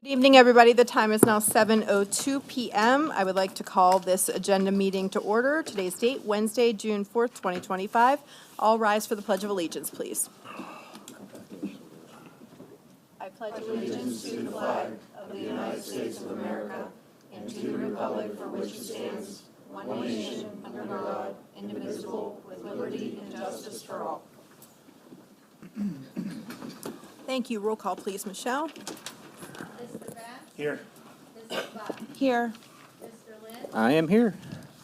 Good evening, everybody. The time is now 7:02 p.m. I would like to call this agenda meeting to order. Today's date, Wednesday, June 4th, 2025. All rise for the Pledge of Allegiance, please. I pledge allegiance to the flag of the United States of America and to the republic for which it stands, one nation, under God, indivisible, with liberty and justice for all. Thank you. Roll call, please, Michelle. Mr. Bass? Here. Mrs. Buck? Here. Mr. Lynn? I am here.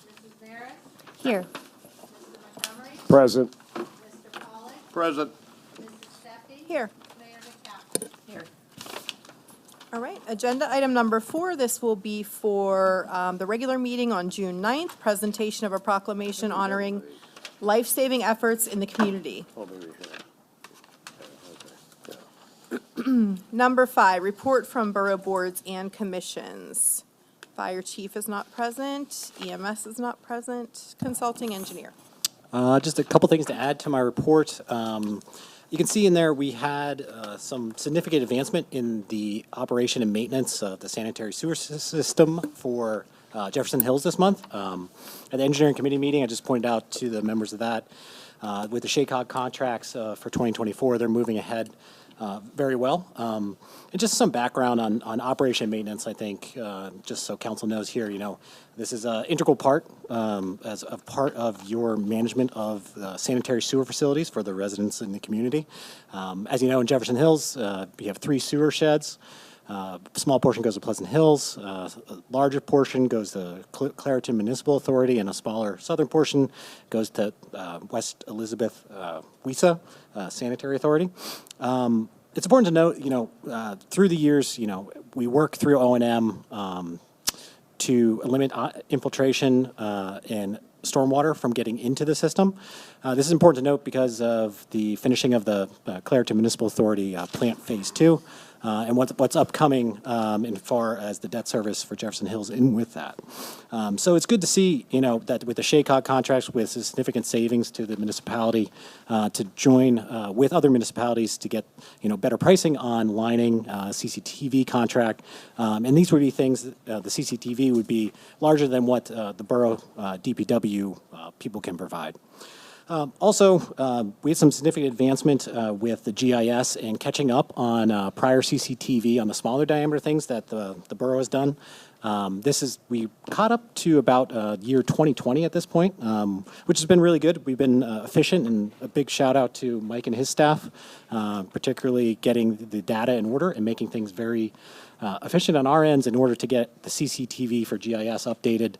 Mrs. Maris? Here. Mr. Montgomery? Present. Mr. Pollak? Present. Mrs. Steffi? Here. Mayor DeCaprio? Here. All right, agenda item number 4. This will be for the regular meeting on June 9th, presentation of a proclamation honoring life-saving efforts in the community. Number 5, report from borough boards and commissions. Fire chief is not present, EMS is not present, consulting engineer. Just a couple things to add to my report. You can see in there we had some significant advancement in the operation and maintenance of the sanitary sewer system for Jefferson Hills this month. At the engineering committee meeting, I just pointed out to the members of that, with the SHACOG contracts for 2024, they're moving ahead very well. And just some background on operation and maintenance, I think, just so council knows here, this is an integral part as a part of your management of sanitary sewer facilities for the residents in the community. As you know, in Jefferson Hills, we have 3 sewer sheds. A small portion goes to Pleasant Hills, a larger portion goes to Clairton Municipal Authority, and a smaller southern portion goes to West Elizabeth WISA Sanitary Authority. It's important to note, through the years, we work through O&M to eliminate infiltration and stormwater from getting into the system. This is important to note because of the finishing of the Clairton Municipal Authority Plant Phase 2 and what's upcoming in far as the debt service for Jefferson Hills in with that. So it's good to see, that with the SHACOG contracts with significant savings to the municipality to join with other municipalities to get, better pricing on lining CCTV contract. And these would be things, the CCTV would be larger than what the borough DPW people can provide. Also, we had some significant advancement with the GIS and catching up on prior CCTV on the smaller diameter things that the borough has done. We caught up to about year 2020 at this point, which has been really good. We've been efficient, and a big shout out to Mike and his staff, particularly getting the data in order and making things very efficient on our ends in order to get the CCTV for GIS updated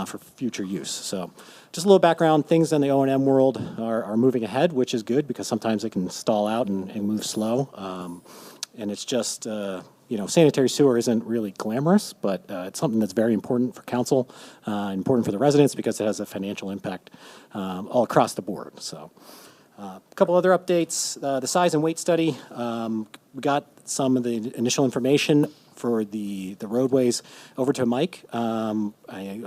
for future use. So just a little background, things in the O&M world are moving ahead, which is good because sometimes they can stall out and move slow. And it's just, sanitary sewer isn't really glamorous, but it's something that's very important for council, important for the residents because it has a financial impact all across the board. So a couple other updates, the size and weight study, we got some of the initial information for the roadways over to Mike. I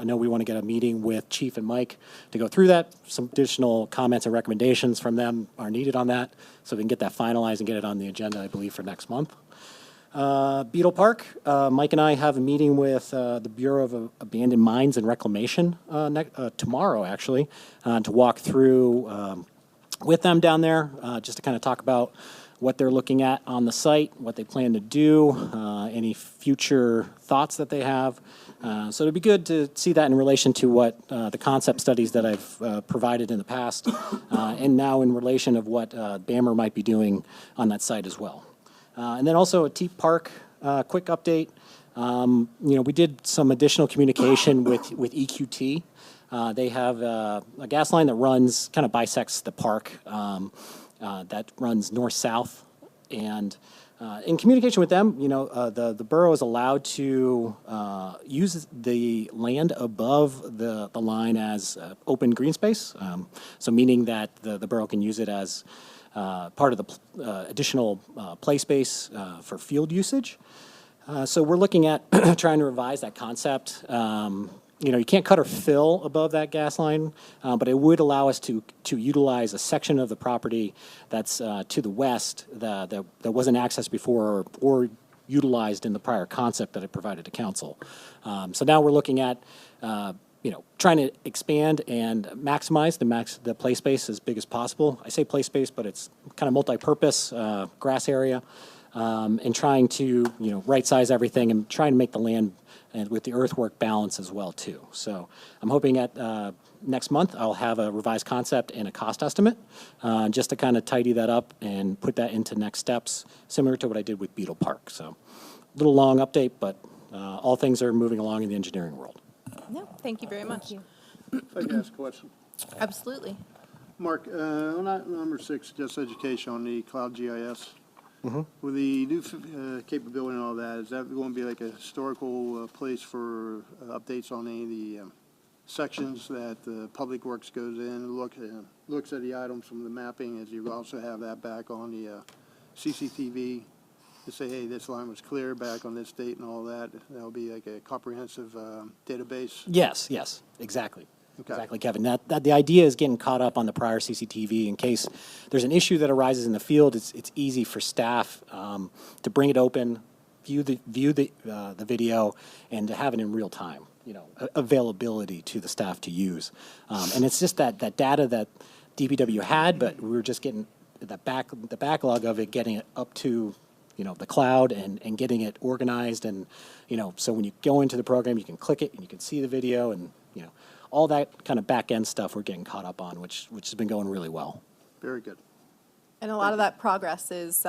know we want to get a meeting with Chief and Mike to go through that. Some additional comments and recommendations from them are needed on that, so we can get that finalized and get it on the agenda, I believe, for next month. Beetle Park, Mike and I have a meeting with the Bureau of Abandoned Mines and Reclamation tomorrow, actually, to walk through with them down there, just to kind of talk about what they're looking at on the site, what they plan to do, any future thoughts that they have. So it'd be good to see that in relation to what the concept studies that I've provided in the past, and now in relation of what BAMR might be doing on that site as well. And then also a Teep Park, quick update. We did some additional communication with EQT. They have a gas line that runs, kind of bisects the park, that runs north-south. And in communication with them, the borough is allowed to use the land above the line as open green space. So meaning that the borough can use it as part of the additional play space for field usage. So we're looking at trying to revise that concept. You can't cut or fill above that gas line, but it would allow us to utilize a section of the property that's to the west that wasn't accessed before or utilized in the prior concept that I provided to council. So now we're looking at, trying to expand and maximize the play space as big as possible. I say play space, but it's kind of multi-purpose, grass area, and trying to, right-size everything and trying to make the land and with the earthwork balance as well, too. So I'm hoping at next month I'll have a revised concept and a cost estimate, just to kind of tidy that up and put that into next steps, similar to what I did with Beetle Park. So a little long update, but all things are moving along in the engineering world. No, thank you very much. If I can ask a question. Absolutely. Mark, on that number 6, just education on the cloud GIS. With the new capability and all that, is that going to be like a historical place for updates on any of the sections that Public Works goes in, looks at the items from the mapping, as you also have that back on the CCTV to say, hey, this line was clear back on this date and all that? That'll be like a comprehensive database? Yes, exactly. Okay. Exactly, Kevin. That the idea is getting caught up on the prior CCTV in case there's an issue that arises in the field. It's easy for staff to bring it open, view the video, and to have it in real time. Availability to the staff to use, and it's just that data that DPW had, but we were just getting the backlog of it, getting it up to the cloud and getting it organized, and so when you go into the program, you can click it and you can see the video and all that kind of back end stuff we're getting caught up on, which has been going really well. Very good. And a lot of that progress is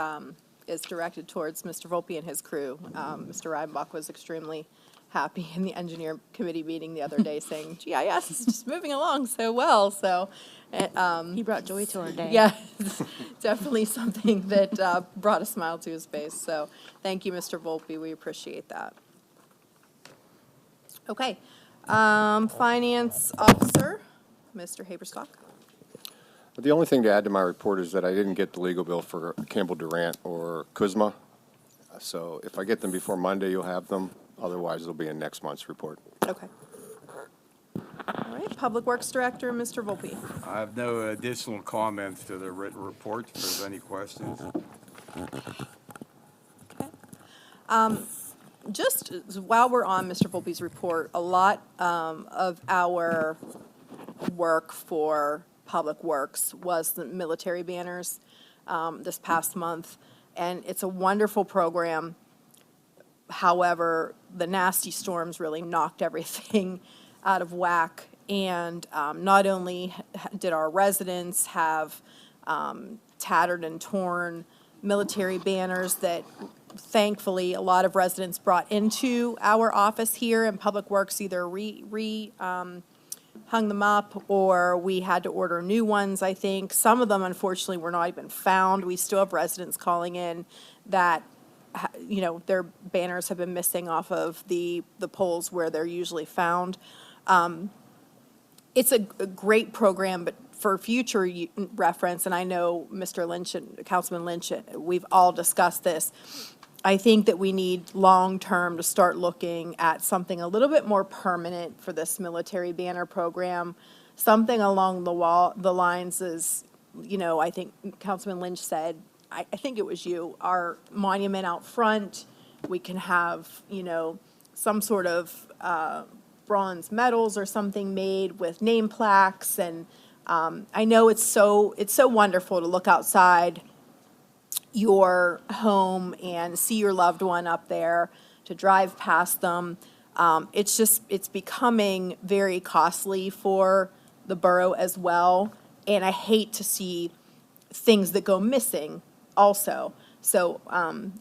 directed towards Mr. Volpe and his crew. Mr. Reibenbach was extremely happy in the engineer committee meeting the other day, saying GIS is just moving along so well. So He brought joy to our day. yeah, it's definitely something that brought a smile to his face. So thank you, Mr. Volpe. We appreciate that. Okay. Finance Officer, Mr. Haberstock. The only thing to add to my report is that I didn't get the legal bill for Campbell Durant or Kuzma. So if I get them before Monday, you'll have them. Otherwise, they'll be in next month's report. Okay. All right, Public Works Director, Mr. Volpe. I have no additional comments to the written report. If there's any questions. Just while we're on Mr. Volpe's report, a lot of our work for Public Works was the military banners this past month, and it's a wonderful program. However, the nasty storms really knocked everything out of whack, and not only did our residents have tattered and torn military banners that thankfully a lot of residents brought into our office here, and Public Works either hung them up, or we had to order new ones, I think. Some of them, unfortunately, were not even found. We still have residents calling in that, their banners have been missing off of the poles where they're usually found. It's a great program, but for future reference, and I know Mr. Lynch and Councilman Lynch, we've all discussed this, I think that we need long-term to start looking at something a little bit more permanent for this military banner program, something along the lines as, I think Councilman Lynch said, I think it was you, our monument out front, we can have, some sort of bronze medals or something made with name plaques, and I know it's so wonderful to look outside your home and see your loved one up there, to drive past them. It's becoming very costly for the borough as well, and I hate to see things that go missing also. So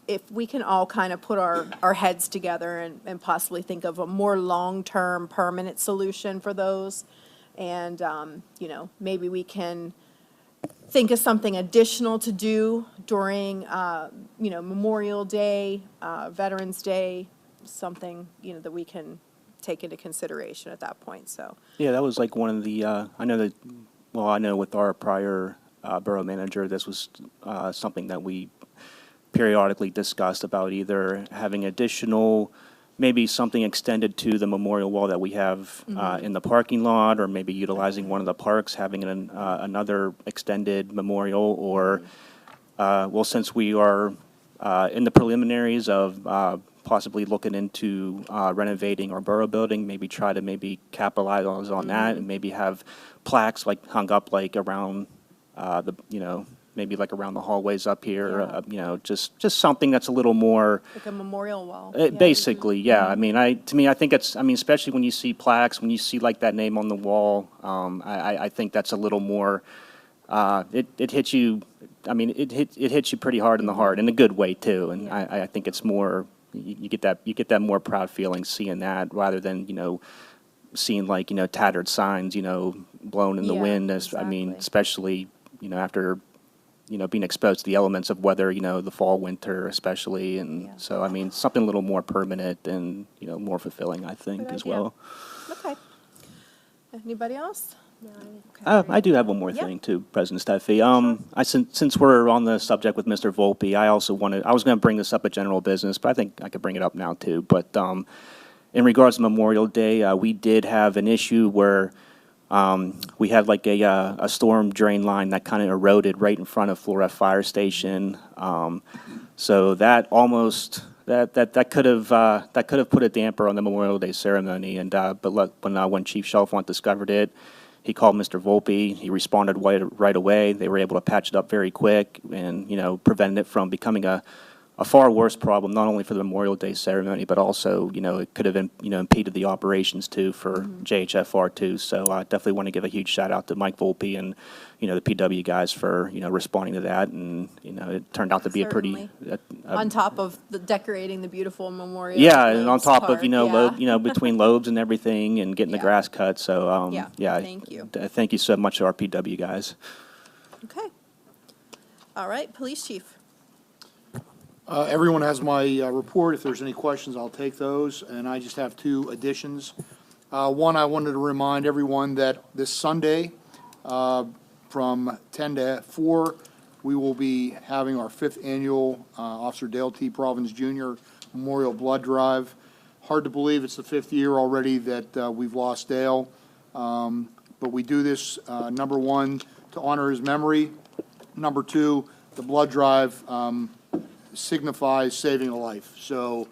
if we can all kind of put our heads together and possibly think of a more long-term permanent solution for those, and maybe we can think of something additional to do during, Memorial Day, Veterans Day, something, that we can take into consideration at that point, so. Yeah, that was like one of the, I know with our prior borough manager, this was something that we periodically discussed about either having additional, maybe something extended to the memorial wall that we have in the parking lot, or maybe utilizing one of the parks, having another extended memorial, or, since we are in the preliminaries of possibly looking into renovating our borough building, maybe try to maybe capitalize on that and maybe have plaques like hung up like around maybe like around the hallways up here, Yeah. just something that's a little more, Like a memorial wall. Yeah. basically, yeah. I mean, to me, I think especially when you see plaques, when you see like that name on the wall, I think that's a little more, it hits you, I mean, it hits you pretty hard in the heart, in a good way too. And Yeah. I think it's more, you get that more proud feeling seeing that rather than, seeing like, tattered signs, blown in the Yeah, wind. I mean, exactly. especially, after, being exposed to the elements of weather, the fall, winter especially. And Yeah. so, I mean, something a little more permanent and, more fulfilling, I think, Good as idea. well. Okay. Anybody else? I do have one more Yeah. thing too, President Steffi. Since we're on the subject with Mr. Volpe, I was going to bring this up at general business, but I think I could bring it up now too. But in regards to Memorial Day, we did have an issue where we had like a storm drain line that kind of eroded right in front of Florida Fire Station. So that almost that could have put a damper on the Memorial Day ceremony. And when Chief Chalfant discovered it, he called Mr. Volpe. He responded right away. They were able to patch it up very quick and prevented it from becoming a far worse problem, not only for the Memorial Day ceremony, but also, it could have impeded the operations too for JHFR too. So I definitely want to give a huge shout out to Mike Volpe and, the PW guys for, responding to that. And, it turned out to be a pretty, On top of the decorating the beautiful memorial. yeah, and on Lobes top of, Park, yeah. between lobes and everything and getting the Yeah. grass cut. So, Yeah, thank you. Thank you so much to our PW guys. Okay. All right, Police Chief. Everyone has my report. If there's any questions, I'll take those, and I just have two additions. One, I wanted to remind everyone that this Sunday, from 10 to 4, we will be having our 5th annual Officer Dale T. Province Jr. Memorial Blood Drive. Hard to believe it's the 5th year already that we've lost Dale, but we do this, number one, to honor his memory. Number two, the blood drive signifies saving a life. So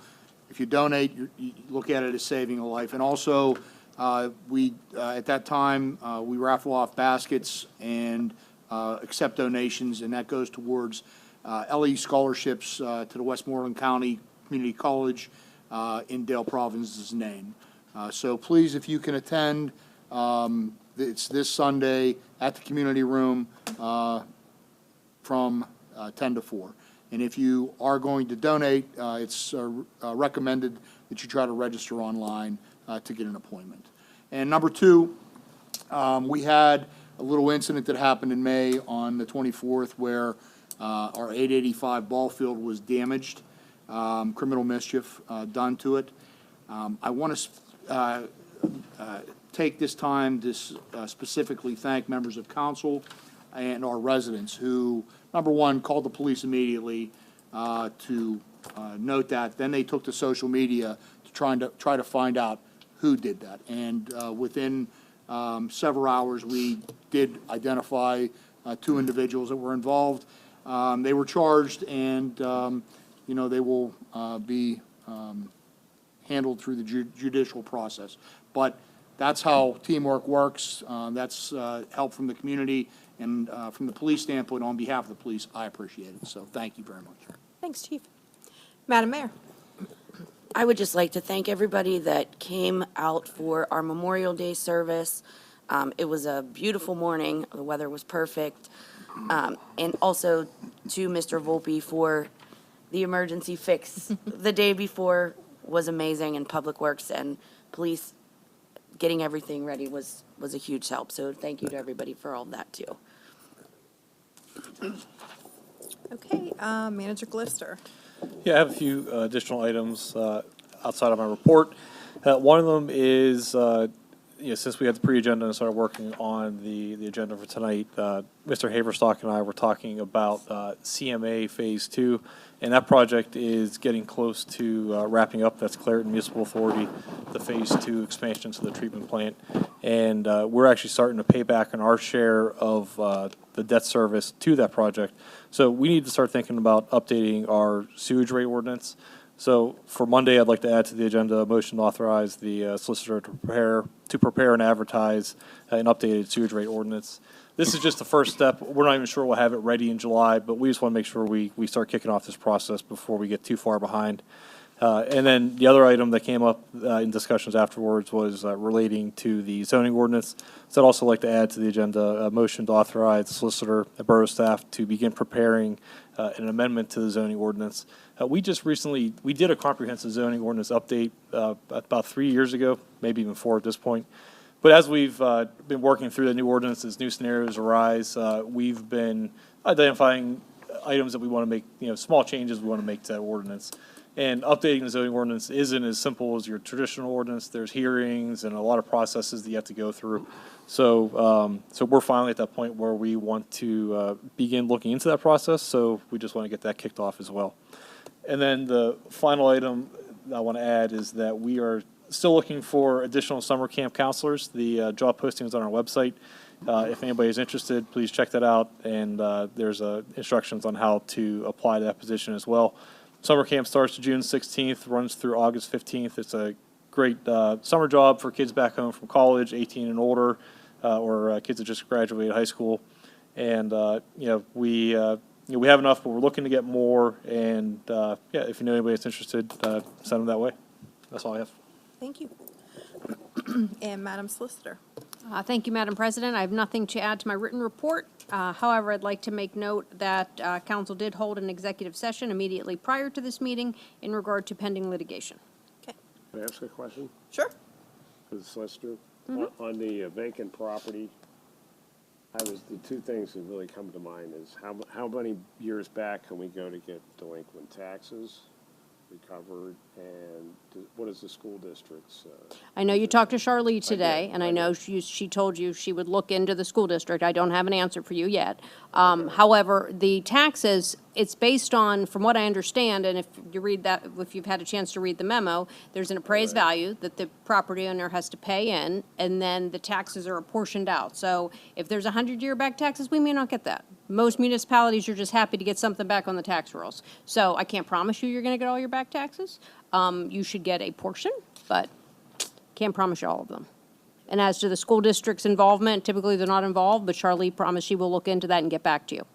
if you donate, you look at it as saving a life. And also, at that time, we raffle off baskets and accept donations, and that goes towards LE scholarships to the Westmoreland County Community College in Dale Province's name. So please, if you can attend, it's this Sunday at the community room from 10 to 4. And if you are going to donate, it's recommended that you try to register online to get an appointment. And number two, we had a little incident that happened in May on the 24th where our 885 ball field was damaged, criminal mischief done to it. I want to take this time to specifically thank members of council and our residents who, number one, called the police immediately to note that. Then they took to social media to try to find out who did that. And within several hours, we did identify 2 individuals that were involved. They were charged, and they will be handled through the judicial process. But that's how teamwork works. That's help from the community. And from the police standpoint, on behalf of the police, I appreciate it. So thank you very much. Thanks, Chief. Madam Mayor. I would just like to thank everybody that came out for our Memorial Day service. It was a beautiful morning. The weather was perfect. And also to Mr. Volpe for the emergency fix the day before was amazing, and Public Works and police getting everything ready was a huge help. So thank you to everybody for all of that too. Okay, Manager Glister. Yeah, I have a few additional items outside of my report. One of them is, since we had the pre-agenda and started working on the agenda for tonight, Mr. Haverstock and I were talking about CMA Phase 2, and that project is getting close to wrapping up. That's Clareton Municipal Authority, the Phase 2 expansion to the treatment plant. And we're actually starting to pay back on our share of the debt service to that project. So we need to start thinking about updating our sewage rate ordinance. So for Monday, I'd like to add to the agenda a motion to authorize the solicitor to prepare and advertise an updated sewage rate ordinance. This is just the first step. We're not even sure we'll have it ready in July, but we just want to make sure we start kicking off this process before we get too far behind. And then the other item that came up in discussions afterwards was relating to the zoning ordinance. So I'd also like to add to the agenda a motion to authorize the solicitor and borough staff to begin preparing an amendment to the zoning ordinance. We just recently, we did a comprehensive zoning ordinance update about 3 years ago, maybe even 4 at this point. But as we've been working through the new ordinances, new scenarios arise, we've been identifying items that we want to make, small changes we want to make to that ordinance. And updating the zoning ordinance isn't as simple as your traditional ordinance. There's hearings and a lot of processes that you have to go through. So we're finally at that point where we want to begin looking into that process. So we just want to get that kicked off as well. And then the final item I want to add is that we are still looking for additional summer camp counselors. The job posting is on our website. If anybody is interested, please check that out. And there's instructions on how to apply to that position as well. Summer camp starts June 16th, runs through August 15th. It's a great summer job for kids back home from college, 18 and older, or kids that just graduated high school. And we have enough, but we're looking to get more. And if you know anybody that's interested, send them that way. That's all I have. Thank you. And Madam Solicitor. Thank you, Madam President. I have nothing to add to my written report. However, I'd like to make note that council did hold an executive session immediately prior to this meeting in regard to pending litigation. Okay. Can I ask a question Sure. for the solicitor? On the vacant property, the two things that really come to mind is how many years back can we go to get delinquent taxes recovered, and what is the school district's? I know you talked to Charlie today, and I know she told you she would look into the school district. I don't have an answer for you yet. However, the taxes, it's based on, from what I understand, and if you read that, if you've had a chance to read the memo, there's an appraised value that the property owner has to pay in, and then the taxes are apportioned out. So if there's 100-year back taxes, we may not get that. Most municipalities are just happy to get something back on the tax rolls. So I can't promise you're going to get all your back taxes. You should get a portion, but can't promise you all of them. And as to the school district's involvement, typically they're not involved, but Charlie promised she will look into that and get back to you.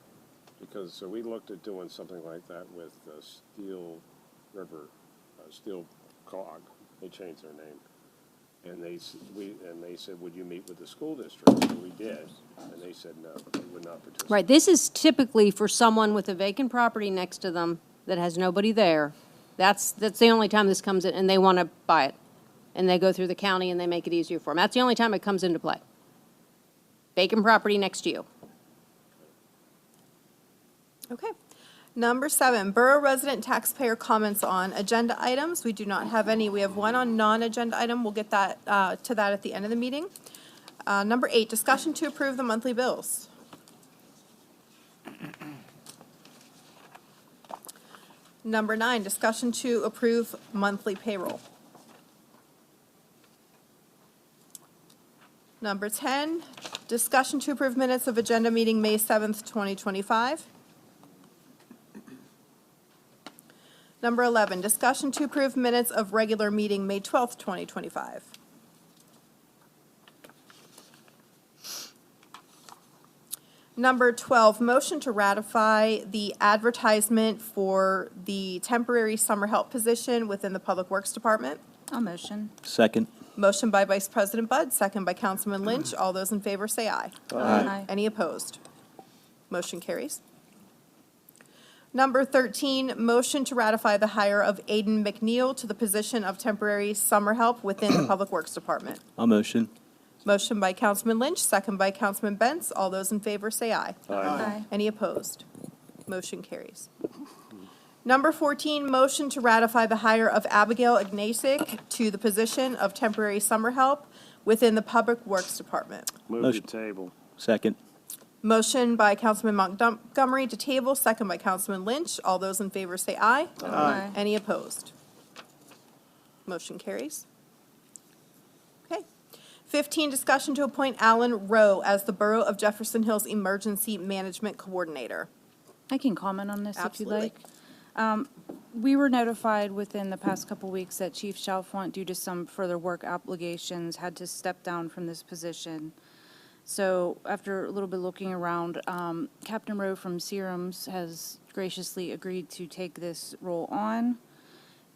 Because we looked at doing something like that with Steel River, Steel Cog. They changed their name. And they said, would you meet with the school district? And we did. And they said, no, we would not participate. Right, this is typically for someone with a vacant property next to them that has nobody there. That's the only time this comes in, and they want to buy it. And they go through the county and they make it easier for them. That's the only time it comes into play. Vacant property next to you. Okay. Number 7, Borough resident taxpayer comments on agenda items. We do not have any. We have one on non-agenda item. We'll get that to that at the end of the meeting. Number 8, discussion to approve the monthly bills. Number 9, discussion to approve monthly payroll. Number 10, discussion to approve minutes of agenda meeting May 7th, 2025. Number 11, discussion to approve minutes of regular meeting May 12th, 2025. Number 12, motion to ratify the advertisement for the temporary summer help position within the Public Works Department. I'll motion. Second. Motion by Vice President Budd, second by Councilman Lynch. All those in favor say aye. Aye. Any opposed? Motion carries. Number 13, motion to ratify the hire of Aiden McNeil to the position of temporary summer help within the Public Works Department. I'll motion. Motion by Councilman Lynch, second by Councilman Bentz. All those in favor say aye. Aye. Any opposed? Motion carries. Number 14, motion to ratify the hire of Abigail Ignasic to the position of temporary summer help within the Public Works Department. Move Motion. the table. Second. Motion by Councilman Montgomery to table, second by Councilman Lynch. All those in favor say aye. Aye. Any opposed? Motion carries. Okay. 15, discussion to appoint Alan Rowe as the Borough of Jefferson Hills Emergency Management Coordinator. I can comment on this if you'd Absolutely. like. We were notified within the past couple weeks that Chief Chalfant, due to some further work obligations, had to step down from this position. So after a little bit looking around, Captain Rowe from Serums has graciously agreed to take this role on.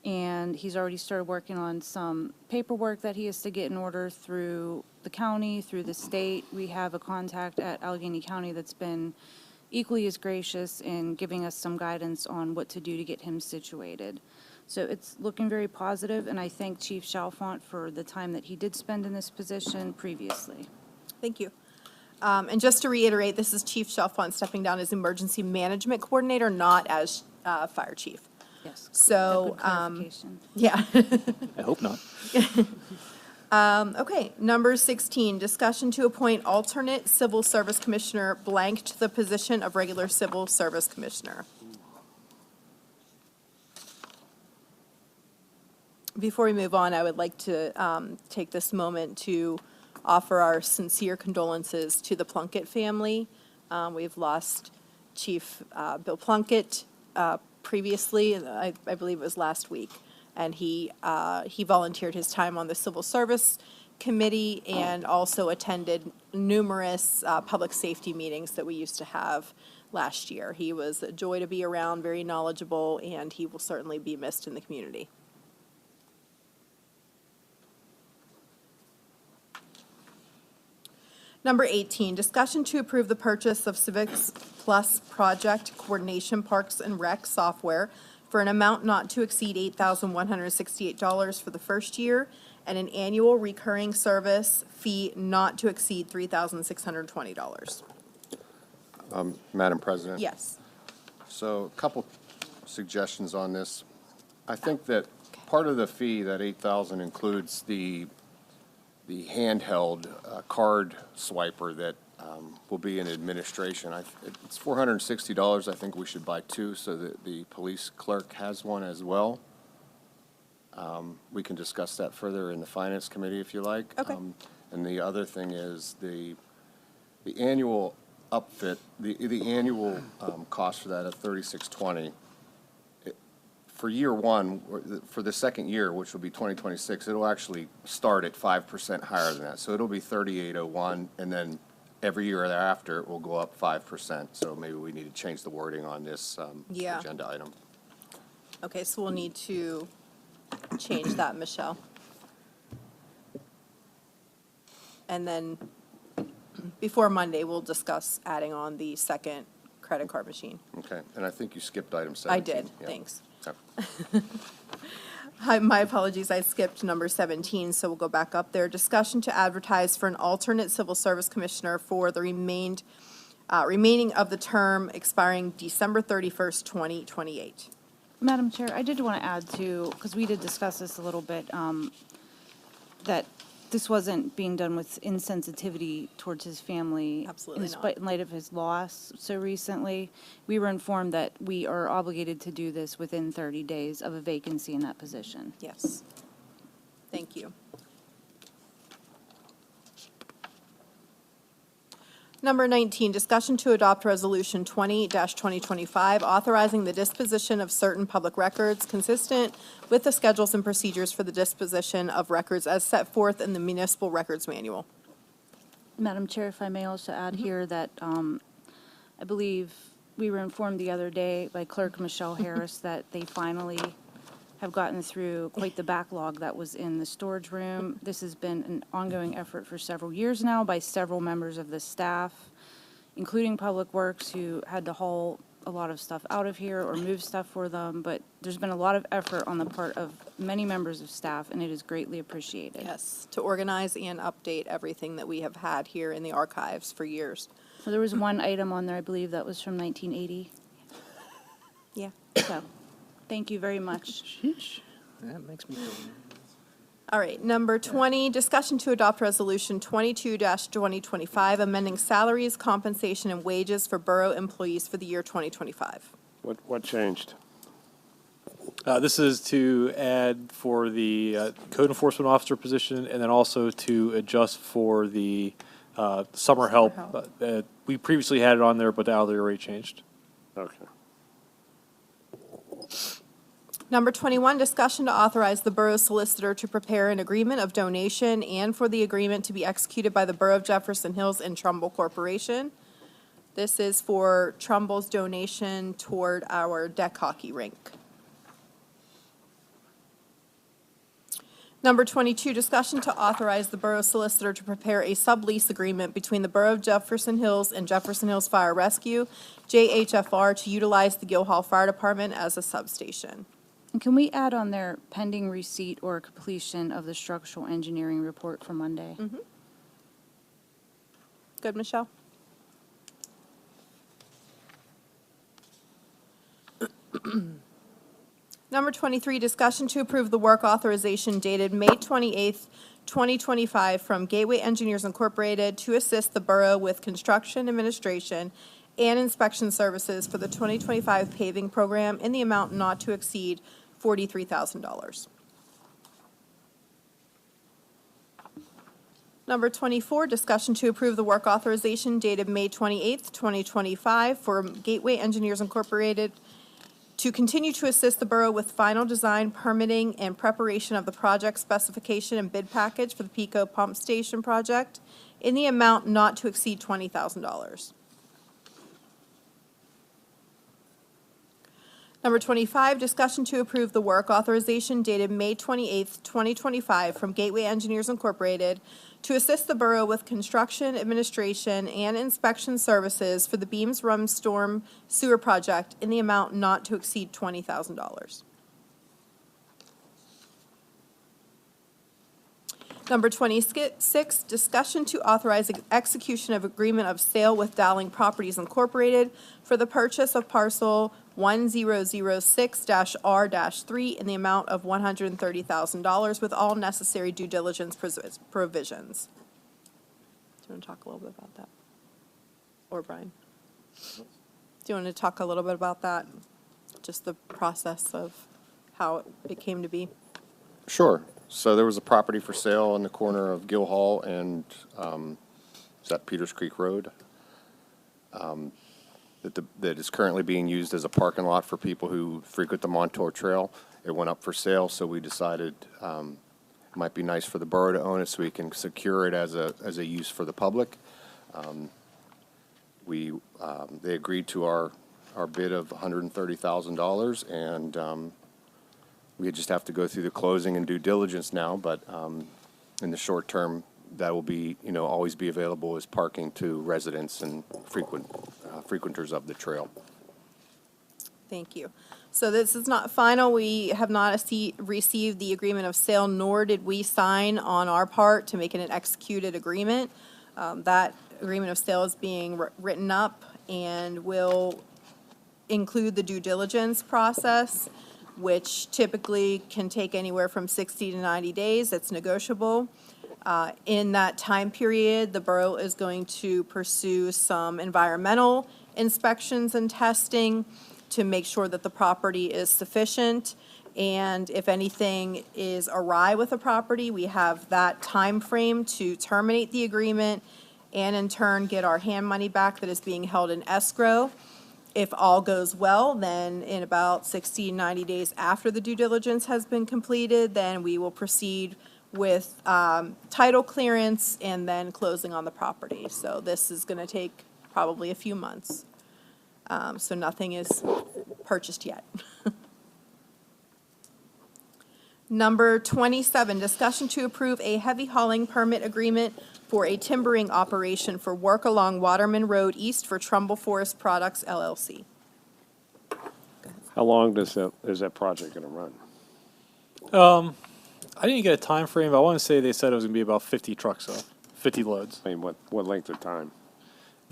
And he's already started working on some paperwork that he has to get in order through the county, through the state. We have a contact at Allegheny County that's been equally as gracious in giving us some guidance on what to do to get him situated. So it's looking very positive, and I thank Chief Chalfant for the time that he did spend in this position previously. Thank you. And just to reiterate, this is Chief Chalfant stepping down as Emergency Management Coordinator, not as Fire Chief. Yes. So, Good clarification. yeah. I hope not. Okay, number 16, discussion to appoint alternate Civil Service Commissioner blank to the position of regular Civil Service Commissioner. Before we move on, I would like to take this moment to offer our sincere condolences to the Plunkett family. We've lost Chief Bill Plunkett previously, I believe it was last week, and he volunteered his time on the Civil Service Committee and also attended numerous public safety meetings that we used to have last year. He was a joy to be around, very knowledgeable, and he will certainly be missed in the community. Number 18, discussion to approve the purchase of Civics Plus Project Coordination Parks and Rec software for an amount not to exceed $8,168 for the first year and an annual recurring service fee not to exceed $3,620. Madam President? Yes. So a couple suggestions on this. I think that part of the fee, that 8,000, includes the handheld card swiper that will be in administration. It's $460. I think we should buy two so that the police clerk has one as well. We can discuss that further in the Finance Committee if you like. Okay. And the other thing is the annual upfit, the annual cost for that of $3620. For year one, or for the second year, which will be 2026, it'll actually start at 5% higher than that. So it'll be 3801, and then every year thereafter, it will go up 5%. So maybe we need to change the wording on this Yeah. agenda item. Okay, so we'll need to change that, Michelle. And then before Monday, we'll discuss adding on the second credit card machine. Okay, and I think you skipped item I 17. did, Yeah. thanks. Okay. Hi, my apologies, I skipped number 17, so we'll go back up there. Discussion to advertise for an alternate Civil Service Commissioner for the remaining of the term expiring December 31st, 2028. Madam Chair, I did want to add too, because we did discuss this a little bit, that this wasn't being done with insensitivity towards his family. Absolutely not. In light of his loss so recently, we were informed that we are obligated to do this within 30 days of a vacancy in that position. Yes. Thank you. Number 19, discussion to adopt Resolution 20-2025, authorizing the disposition of certain public records consistent with the schedules and procedures for the disposition of records as set forth in the Municipal Records Manual. Madam Chair, if I may also add here that I believe we were informed the other day by Clerk Michelle Harris that they finally have gotten through quite the backlog that was in the storage room. This has been an ongoing effort for several years now by several members of the staff, including Public Works, who had to haul a lot of stuff out of here or move stuff for them. But there's been a lot of effort on the part of many members of staff, and it is greatly appreciated. Yes, to organize and update everything that we have had here in the archives for years. So there was one item on there, I believe, that was from 1980. Yeah. So, thank you very much. Sheesh. That makes me feel. All right, number 20, discussion to adopt Resolution 22-2025, amending salaries, compensation, and wages for Borough employees for the year 2025. What changed? This is to add for the code enforcement officer position, and then also to adjust for the summer help. We previously had it on there, but the hourly rate changed. Okay. Number 21, discussion to authorize the borough solicitor to prepare an agreement of donation and for the agreement to be executed by the Borough of Jefferson Hills and Trumbull Corporation. This is for Trumbull's donation toward our deck hockey rink. Number 22, discussion to authorize the borough solicitor to prepare a sublease agreement between the Borough of Jefferson Hills and Jefferson Hills Fire Rescue, JHFR, to utilize the Guildhall Fire Department as a substation. And can we add on there pending receipt or completion of the structural engineering report for Monday? Good, Michelle? Number 23, discussion to approve the work authorization dated May 28th, 2025 from Gateway Engineers Incorporated to assist the borough with construction administration and inspection services for the 2025 paving program in the amount not to exceed $43,000. Number 24, discussion to approve the work authorization dated May 28th, 2025 for Gateway Engineers Incorporated to continue to assist the borough with final design, permitting, and preparation of the project specification and bid package for the Pico Pump Station project in the amount not to exceed $20,000. Number 25, discussion to approve the work authorization dated May 28th, 2025 from Gateway Engineers Incorporated to assist the borough with construction, administration, and inspection services for the Beams Run Storm Sewer Project in the amount not to exceed $20,000. Number 26, discussion to authorize execution of agreement of sale with Dowling Properties Incorporated for the purchase of parcel 1006-R-3 in the amount of $130,000 with all necessary due diligence provisions. Do you want to talk a little bit about that? Or Brian? Do you want to talk a little bit about that? Just the process of how it came to be? Sure. So there was a property for sale on the corner of Guildhall and, is that Peters Creek Road? That is currently being used as a parking lot for people who frequent the Montour Trail. It went up for sale, so we decided it might be nice for the borough to own it so we can secure it as a use for the public. They agreed to our bid of $130,000, and we just have to go through the closing and due diligence now, but in the short term, that will be, always be available as parking to residents and frequenters of the trail. Thank you. So this is not final. We have not received the agreement of sale, nor did we sign on our part to make it an executed agreement. That agreement of sale is being written up and will include the due diligence process, which typically can take anywhere from 60 to 90 days. It's negotiable. In that time period, the borough is going to pursue some environmental inspections and testing to make sure that the property is sufficient. And if anything is awry with the property, we have that time frame to terminate the agreement and in turn get our hand money back that is being held in escrow. If all goes well, then in about 60, 90 days after the due diligence has been completed, then we will proceed with title clearance and then closing on the property. So this is going to take probably a few months. So nothing is purchased yet. Number 27, discussion to approve a heavy hauling permit agreement for a timbering operation for work along Waterman Road East for Trumbull Forest Products, LLC. How long is that project going to run? I didn't get a time frame, but I want to say they said it was going to be about 50 trucks, though, 50 loads. I mean, what length of time?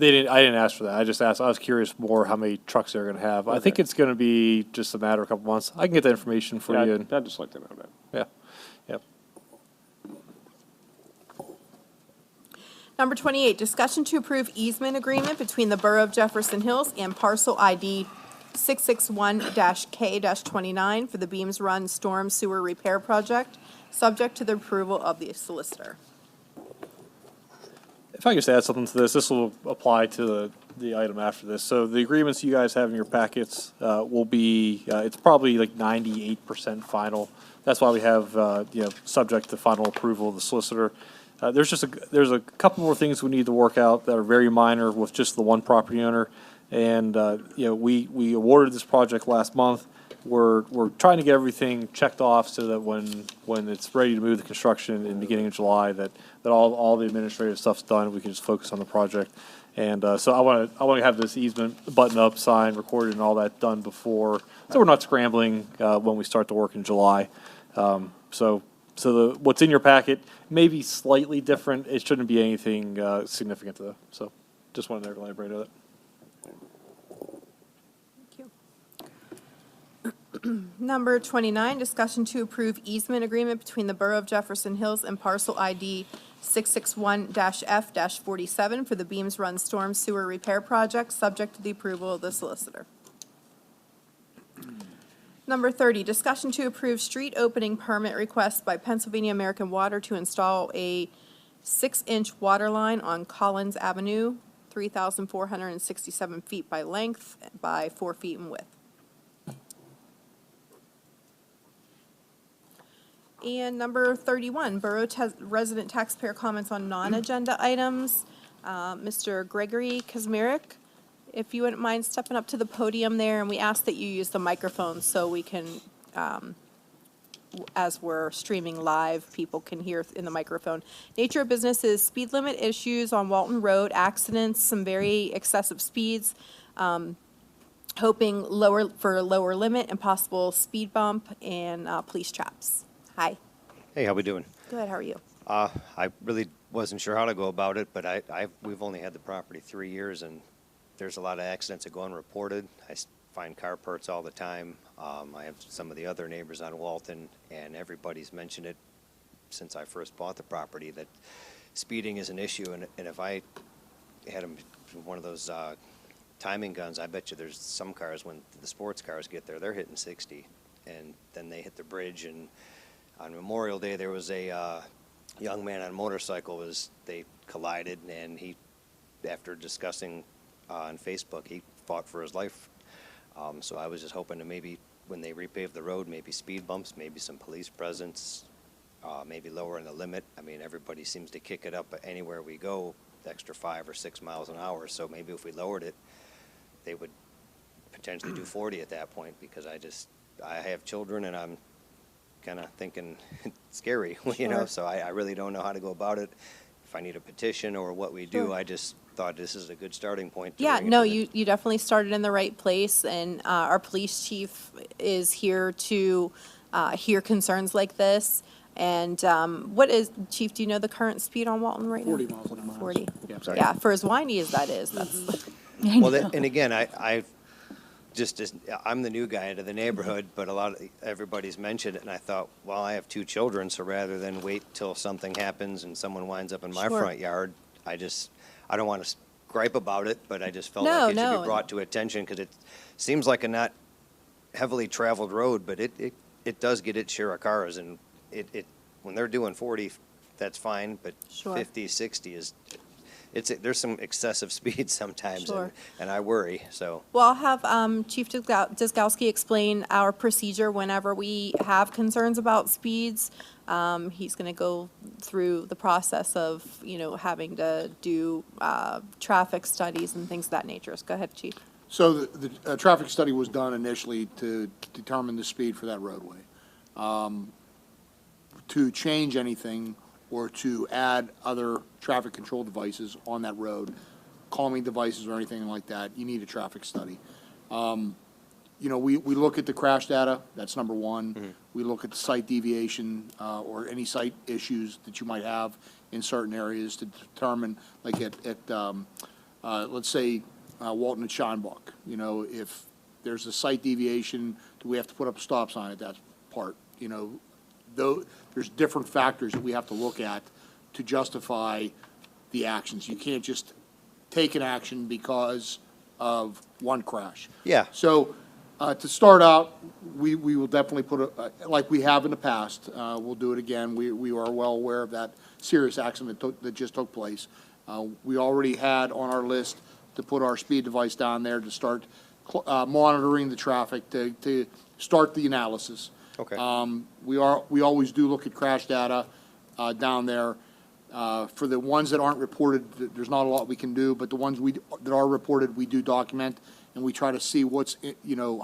I didn't ask for that. I just asked. I was curious more how many trucks they're going to have. I think it's going to be just a matter of a couple months. I can get that information for you. I'd just like to know that. Yeah. Yep. Number 28, discussion to approve easement agreement between the Borough of Jefferson Hills and parcel ID 661-K-29 for the Beams Run Storm Sewer Repair Project, subject to the approval of the solicitor. If I could just add something to this will apply to the item after this. So the agreements you guys have in your packets will be, it's probably like 98% final. That's why we have, subject to final approval of the solicitor. There's a couple more things we need to work out that are very minor with just the one property owner. And, we awarded this project last month. We're trying to get everything checked off so that when it's ready to move the construction in the beginning of July, that all the administrative stuff's done, we can just focus on the project. And so I want to have this easement button up, signed, recorded, and all that done before, so we're not scrambling when we start the work in July. So what's in your packet may be slightly different. It shouldn't be anything significant though. So just wanted to elaborate on it. Number 29, discussion to approve easement agreement between the Borough of Jefferson Hills and parcel ID 661-F-47 for the Beams Run Storm Sewer Repair Project, subject to the approval of the solicitor. Number 30, discussion to approve street opening permit request by Pennsylvania American Water to install a 6-inch water line on Collins Avenue, 3,467 feet by length by 4 feet in width. And number 31, Borough resident taxpayer comments on non-agenda items. Mr. Gregory Kazmierek, if you wouldn't mind stepping up to the podium there, and we ask that you use the microphone so we can, as we're streaming live, people can hear in the microphone. Nature of business is speed limit issues on Walton Road, accidents, some very excessive speeds, hoping for a lower limit and possible speed bump and police traps. Hi. Hey, how we doing? Good, how are you? I really wasn't sure how to go about it, but we've only had the property 3 years, and there's a lot of accidents that go unreported. I find car parts all the time. I have some of the other neighbors on Walton, and everybody's mentioned it since I first bought the property, that speeding is an issue, and if I had one of those timing guns, I bet you there's some cars, when the sports cars get there, they're hitting 60, and then they hit the bridge. And on Memorial Day, there was a young man on a motorcycle. They collided, and he, after discussing on Facebook, he fought for his life. So I was just hoping to maybe, when they repave the road, maybe speed bumps, maybe some police presence, maybe lowering the limit. I mean, everybody seems to kick it up anywhere we go, the extra 5 or 6 miles an hour. So maybe if we lowered it, they would potentially do 40 at that point, because I have children, and I'm kind of thinking it's scary, so I really don't know how to go about it. If I need a petition or what we do, I just thought this is a good starting point. Yeah, no, you definitely started in the right place, and our police chief is here to hear concerns like this. And Chief, do you know the current speed on Walton right now? 40 miles an hour. 40. Yeah. Sorry. Yeah, for as whiny as that is, that's. Well, and again, I'm the new guy into the neighborhood, but everybody's mentioned it, and I thought, well, I have 2 children, so rather than wait till something happens and someone winds up in my front yard, I don't want to gripe about it, but I just felt like it should be brought to attention, because it seems like a not heavily traveled road, but it does get its share of cars, and when they're doing 40, that's fine, but 50, 60 is. There's some excessive speed sometimes, and I worry, so. Well, I'll have Chief Dyskowski explain our procedure whenever we have concerns about speeds. He's going to go through the process of, having to do traffic studies and things of that nature. So go ahead, Chief. So the traffic study was done initially to determine the speed for that roadway. To change anything or to add other traffic control devices on that road, calming devices or anything like that, you need a traffic study. We look at the crash data, that's number one. Mm-hmm. We look at the site deviation or any site issues that you might have in certain areas to determine, like let's say, Walton and Scheinbach. If there's a site deviation, do we have to put up a stop sign at that part? There's different factors that we have to look at to justify the actions. You can't just take an action because of one crash. Yeah. So To start out, we will definitely put like we have in the past, we'll do it again. We are well aware of that serious accident that just took place. We already had on our list to put our speed device down there to start monitoring the traffic, to start the analysis. Okay. We always do look at crash data down there. For the ones that aren't reported, there's not a lot we can do, but the ones that are reported, we do document, and we try to see what's,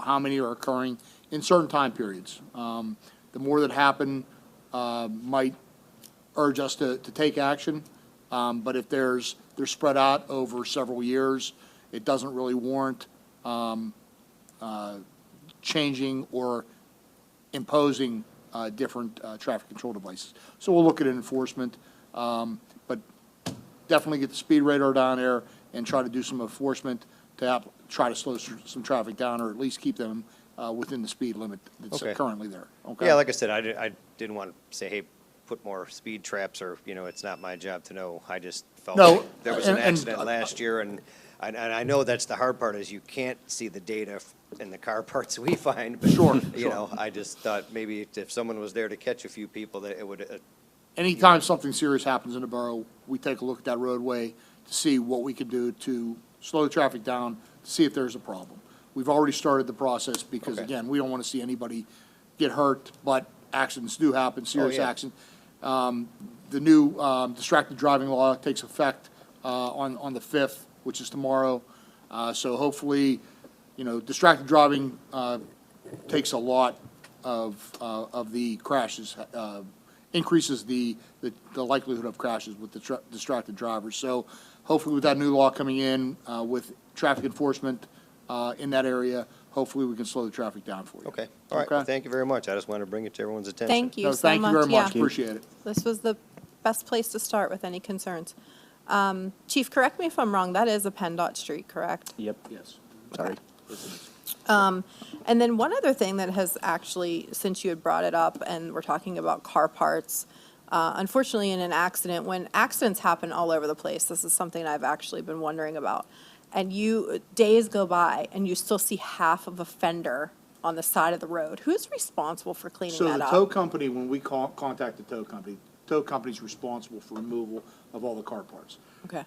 how many are occurring in certain time periods. The more that happen might urge us to take action, but if they're spread out over several years, it doesn't really warrant changing or imposing different traffic control devices. So we'll look at enforcement, but definitely get the speed radar down there and try to do some enforcement to try to slow some traffic down, or at least keep them within the speed limit that's Okay. currently there. Okay? Yeah, like I said, I didn't want to say, hey, put more speed traps, or, it's not my job to know. I just felt No, like there was an and- accident last year, and I know that's the hard part, is you can't see the data in the car parts we find. But, Sure, I just thought maybe if someone was there to catch a few people, that it would, Anytime something serious happens in the borough, we take a look at that roadway to see what we can do to slow the traffic down, to see if there's a problem. We've already started the process because, Okay. again, we don't want to see anybody get hurt, but accidents do happen, serious yeah. accidents. The new distracted driving law takes effect on the 5th, which is tomorrow. So hopefully, distracted driving takes a lot of the crashes, increases the likelihood of crashes with the distracted drivers. So hopefully with that new law coming in, with traffic enforcement in that area, hopefully we can slow the traffic down for you. okay. All right, Okay. well, thank you very much. I just wanted to bring it to everyone's attention. Thank you No, so thank much. you very much, Yeah. appreciate it. This was the best place to start with any concerns. Chief, correct me if I'm wrong, that is a PennDOT street, correct? Yep. Yes. Sorry. And then one other thing that has actually, since you had brought it up and we're talking about car parts, unfortunately in an accident, when accidents happen all over the place, this is something I've actually been wondering about. And days go by and you still see half of a fender on the side of the road. Who's responsible for cleaning So that the up? tow company, when we contact the tow company's responsible for removal of all the car parts. Okay,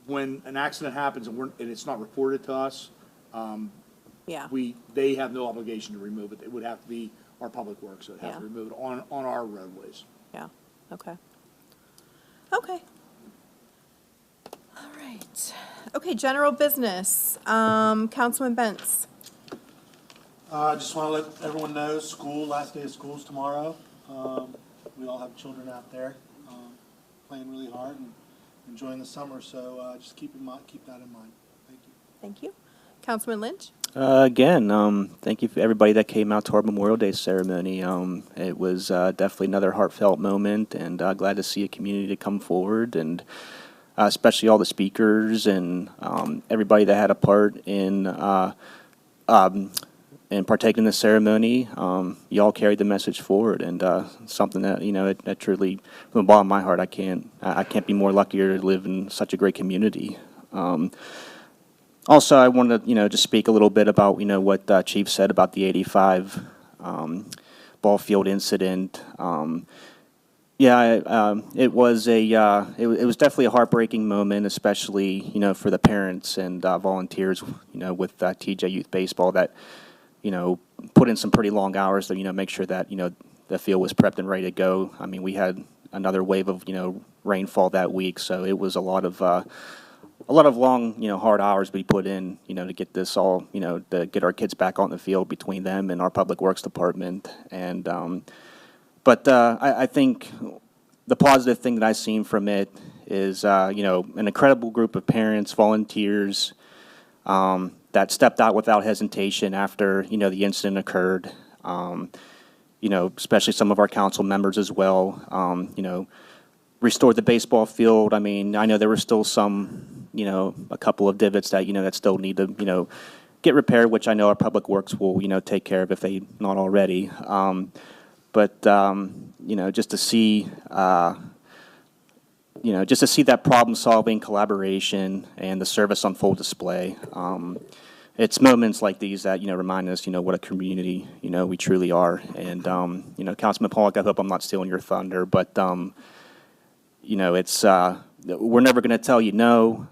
When an accident happens and it's not reported to us, yeah, they have no obligation to remove it. It would have to be our public works that have Yeah. to remove it on our roadways. yeah, okay. Okay. All right. Okay, general business. Councilman Bentz. I just want to let everyone know, last day of school is tomorrow. We all have children out there playing really hard and enjoying the summer, so just keep that in mind. Thank you. Thank you. Councilman Lynch? Again, thank you for everybody that came out to our Memorial Day ceremony. It was definitely another heartfelt moment, and glad to see a community to come forward, and especially all the speakers and everybody that had a part in partaking in the ceremony. You all carried the message forward, and something that it truly, from the bottom of my heart, I can't be more luckier to live in such a great community. Also, I wanted to, just speak a little bit about, what Chief said about the 85 ball field incident. It was it was definitely a heartbreaking moment, especially, for the parents and volunteers, with TJ Youth Baseball that, put in some pretty long hours to, make sure that, the field was prepped and ready to go. I mean, we had another wave of, rainfall that week, so it was a lot of long, hard hours we put in, to get this all, to get our kids back on the field between them and our Public Works Department. And, I think the positive thing that I've seen from it is, an incredible group of parents, volunteers, that stepped out without hesitation after, the incident occurred. Especially some of our council members as well, restored the baseball field. I mean, I know there were still some, a couple of divots that, that still need to, get repaired, which I know our Public Works will, take care of if they not already. Just to see, that problem-solving collaboration and the service on full display. it's moments like these that, remind us, what a community, we truly are. And, Councilman Pollock, I hope I'm not stealing your thunder, but, it's, we're never going to tell you no.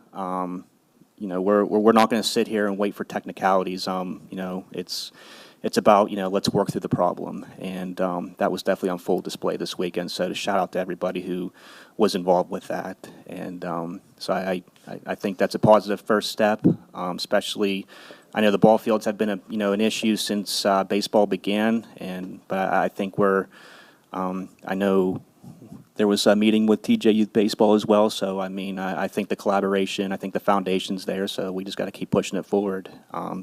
We're not going to sit here and wait for technicalities. It's about, let's work through the problem. And that was definitely on full display this weekend. So to shout out to everybody who was involved with that. And so I think that's a positive first step, especially, I know the ball fields have been an issue since baseball began. But I think I know there was a meeting with TJ Youth Baseball as well. So, I think the collaboration, I think the foundation's there. So we just got to keep pushing it forward.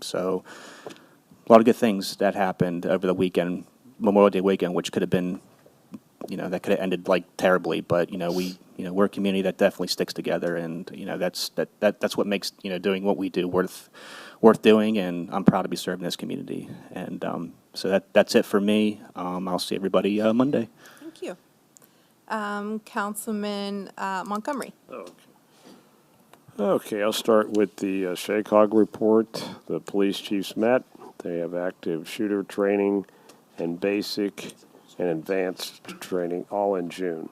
So a lot of good things that happened over the weekend, Memorial Day weekend, which could have been, that could have ended terribly. But we're a community that definitely sticks together, and that's what makes doing what we do worth doing. And I'm proud to be serving this community. And so that's it for me. I'll see everybody Monday. Thank you. Councilman Montgomery. Okay, I'll start with the SHACOG report. The police chiefs met. They have active shooter training and basic and advanced training all in June.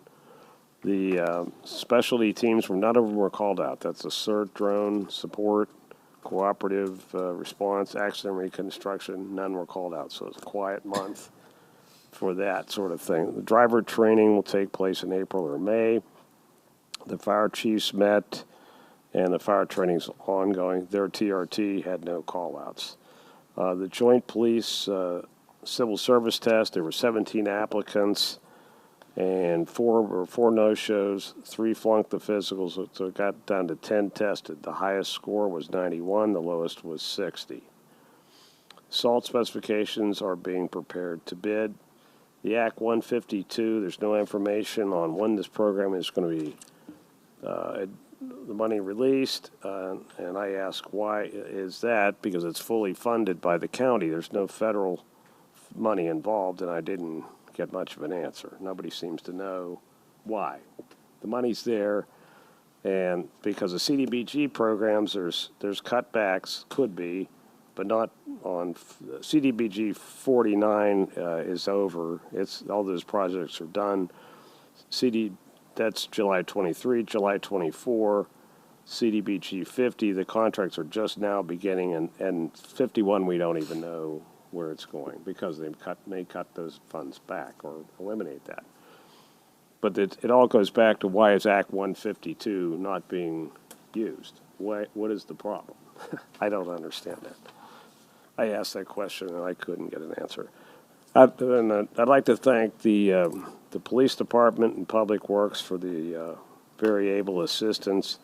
The specialty teams, none of them were called out. That's a CERT drone support, cooperative response, accident reconstruction. None were called out, so it's a quiet month for that sort of thing. The driver training will take place in April or May. The fire chiefs met, and the fire training's ongoing. Their TRT had no call-outs. The joint police civil service test, there were 17 applicants, and four no-shows, 3 flunked the physicals, so it got down to 10 tested. The highest score was 91, the lowest was 60. SALT specifications are being prepared to bid. The Act 152, there's no information on when this program is going to be the money released, and I ask why is that? Because it's fully funded by the county. There's no federal money involved, and I didn't get much of an answer. Nobody seems to know why. The money's there, and because of CDBG programs, there's cutbacks, could be, but not on CDBG 49 is over. All those projects are done. That's July 23, July 24. CDBG 50, the contracts are just now beginning, and 51 we don't even know where it's going because they may cut those funds back or eliminate that. But it all goes back to why is Act 152 not being used? What is the problem? I don't understand that. I asked that question and I couldn't get an answer. I'd like to thank the police department and Public Works for the very able assistance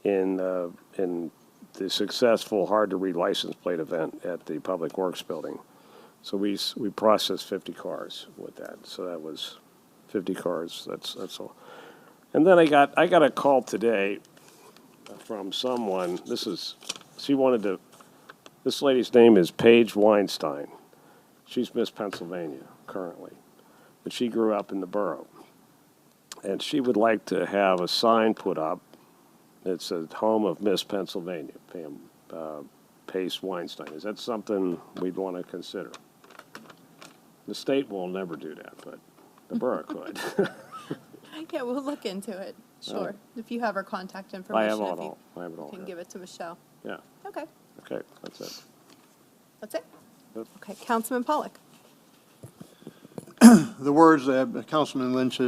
in the successful hard-to-read license plate event at the Public Works building. So we processed 50 cars with that. So that was 50 cars. That's all. And then I got a call today from someone. This lady's name is Paige Weinstein. She's Miss Pennsylvania currently, but she grew up in the borough. And she would like to have a sign put up. It's a home of Miss Pennsylvania, Paige Weinstein. Is that something we'd want to consider? The state will never do that, but the borough could. Yeah, we'll look into it. Sure. If you have her contact information. I have it all. Can give it to Michelle. Yeah. Okay. Okay, that's it. That's it? Yep. Okay, Councilman Pollock. The words that Councilman Lynch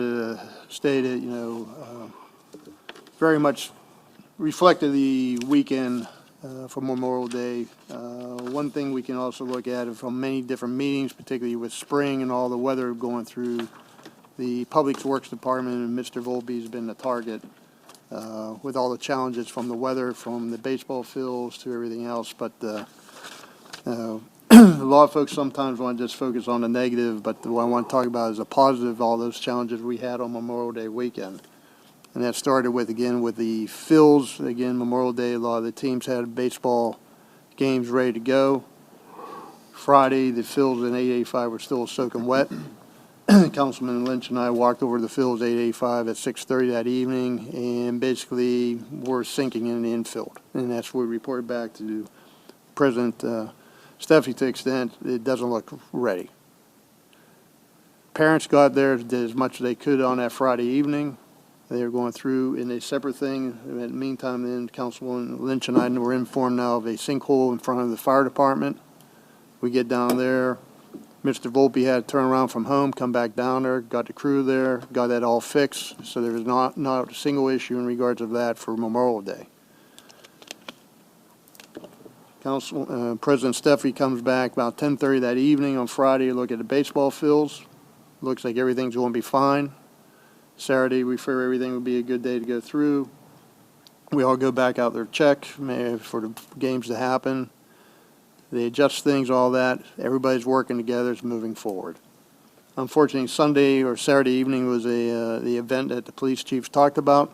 stated, very much reflected the weekend for Memorial Day. One thing we can also look at from many different meetings, particularly with spring and all the weather going through, the Public Works Department and Mr. Volpe has been the target with all the challenges from the weather, from the baseball fields to everything else. But a lot of folks sometimes want to just focus on the negative, but what I want to talk about is the positive, all those challenges we had on Memorial Day weekend. And that started with, again, with the fields. Again, Memorial Day, a lot of the teams had baseball games ready to go. Friday, the fields in 885 were still soaking wet. Councilman Lynch and I walked over to the fields 885 at 6:30 that evening, and basically we're sinking in the infield. And that's what we reported back to President Steffi to extent, it doesn't look ready. Parents got there, did as much as they could on that Friday evening. They were going through in a separate thing. In the meantime, then Councilwoman Lynch and I were informed now of a sinkhole in front of the fire department. We get down there. Mr. Volpe had to turn around from home, come back down there, got the crew there, got that all fixed. So there was not a single issue in regards of that for Memorial Day. President Steffi comes back about 10:30 that evening on Friday to look at the baseball fields. Looks like everything's going to be fine. Saturday, we figure everything will be a good day to go through. We all go back out there to check for the games to happen. They adjust things, all that. Everybody's working together, it's moving forward. Unfortunately, Sunday or Saturday evening was the event that the police chiefs talked about.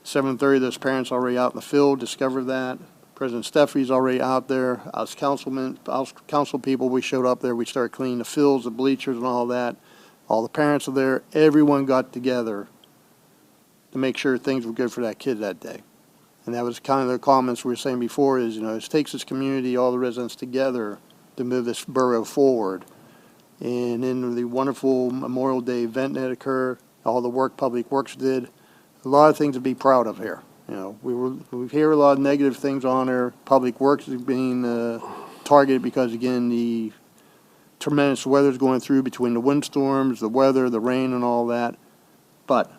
7:30, those parents already out in the field, discovered that. President Steffi's already out there. Us council people, we showed up there. We started cleaning the fields, the bleachers and all that. All the parents are there. Everyone got together to make sure things were good for that kid that day. And that was kind of the comments we were saying before is, it takes this community, all the residents together to move this borough forward. And in the wonderful Memorial Day event that occurred, all the work Public Works did, a lot of things to be proud of here. We hear a lot of negative things on there. Public Works is being targeted because, again, the tremendous weather's going through between the windstorms, the weather, the rain, and all that. But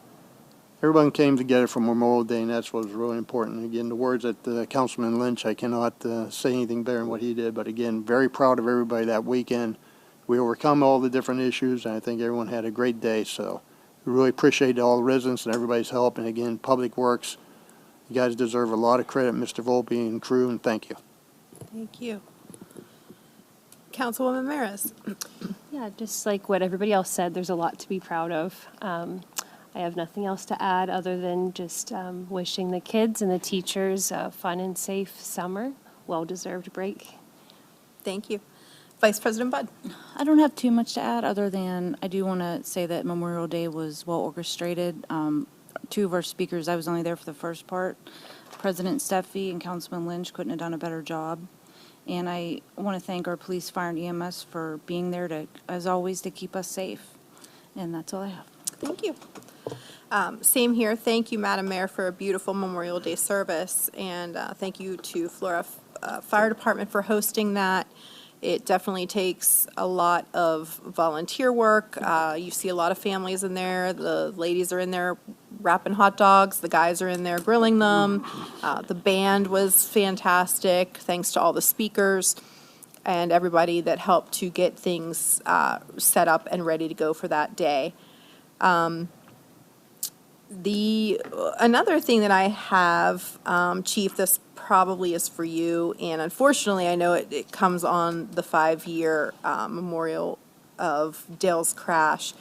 everyone came together for Memorial Day, and that's what was really important. Again, the words that Councilman Lynch, I cannot say anything better than what he did. But again, very proud of everybody that weekend. We overcome all the different issues, and I think everyone had a great day. So we really appreciate all the residents and everybody's help. And again, Public Works, you guys deserve a lot of credit, Mr. Volpe and crew, and thank you. Thank you. Councilwoman Maris. Yeah, just like what everybody else said, there's a lot to be proud of. I have nothing else to add other than just wishing the kids and the teachers a fun and safe summer, well-deserved break. Thank you. Vice President Budd. I don't have too much to add other than I do want to say that Memorial Day was well orchestrated. Two of our speakers, I was only there for the first part. President Steffi and Councilman Lynch couldn't have done a better job. And I want to thank our police, fire, and EMS for being there to, as always, to keep us safe. And that's all I have. Thank you. Same here. Thank you, Madam Mayor, for a beautiful Memorial Day service. And thank you to Flora Fire Department for hosting that. It definitely takes a lot of volunteer work. You see a lot of families in there. The ladies are in there wrapping hot dogs. The guys are in there grilling them. The band was fantastic. Thanks to all the speakers and everybody that helped to get things set up and ready to go for that day. Another thing that I have, Chief, this probably is for you, and unfortunately, I know it comes on the 5-year memorial of Dale's crash,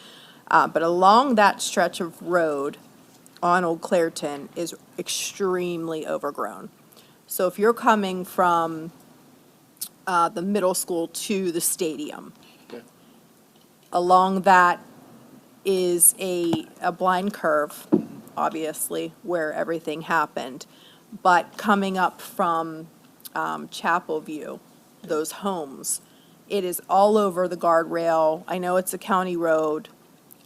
but along that stretch of road on Old Clairton is extremely overgrown. So if you're coming from the middle school to the stadium, along that is a blind curve, obviously, where everything happened. But coming up from Chapel View, those homes, it is all over the guardrail. I know it's a county road,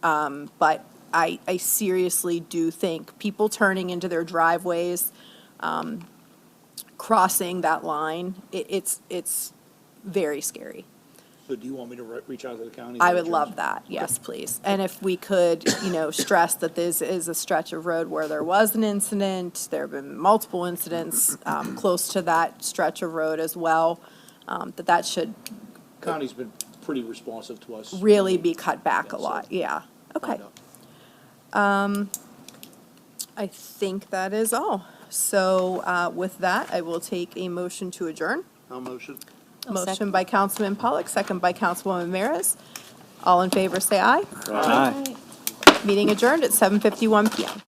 but I seriously do think people turning into their driveways, crossing that line, it's very scary. So do you want me to reach out to the county? I would love that, yes, please. And if we could, stress that this is a stretch of road where there was an incident, there have been multiple incidents close to that stretch of road as well, that should County's been pretty responsive to us. really be cut back a lot, yeah. Okay. I think that is all. So with that, I will take a motion to adjourn. I'll motion. Motion by Councilman Pollock, second by Councilwoman Maris. All in favor, say aye. Aye. Meeting adjourned at 7:51 PM.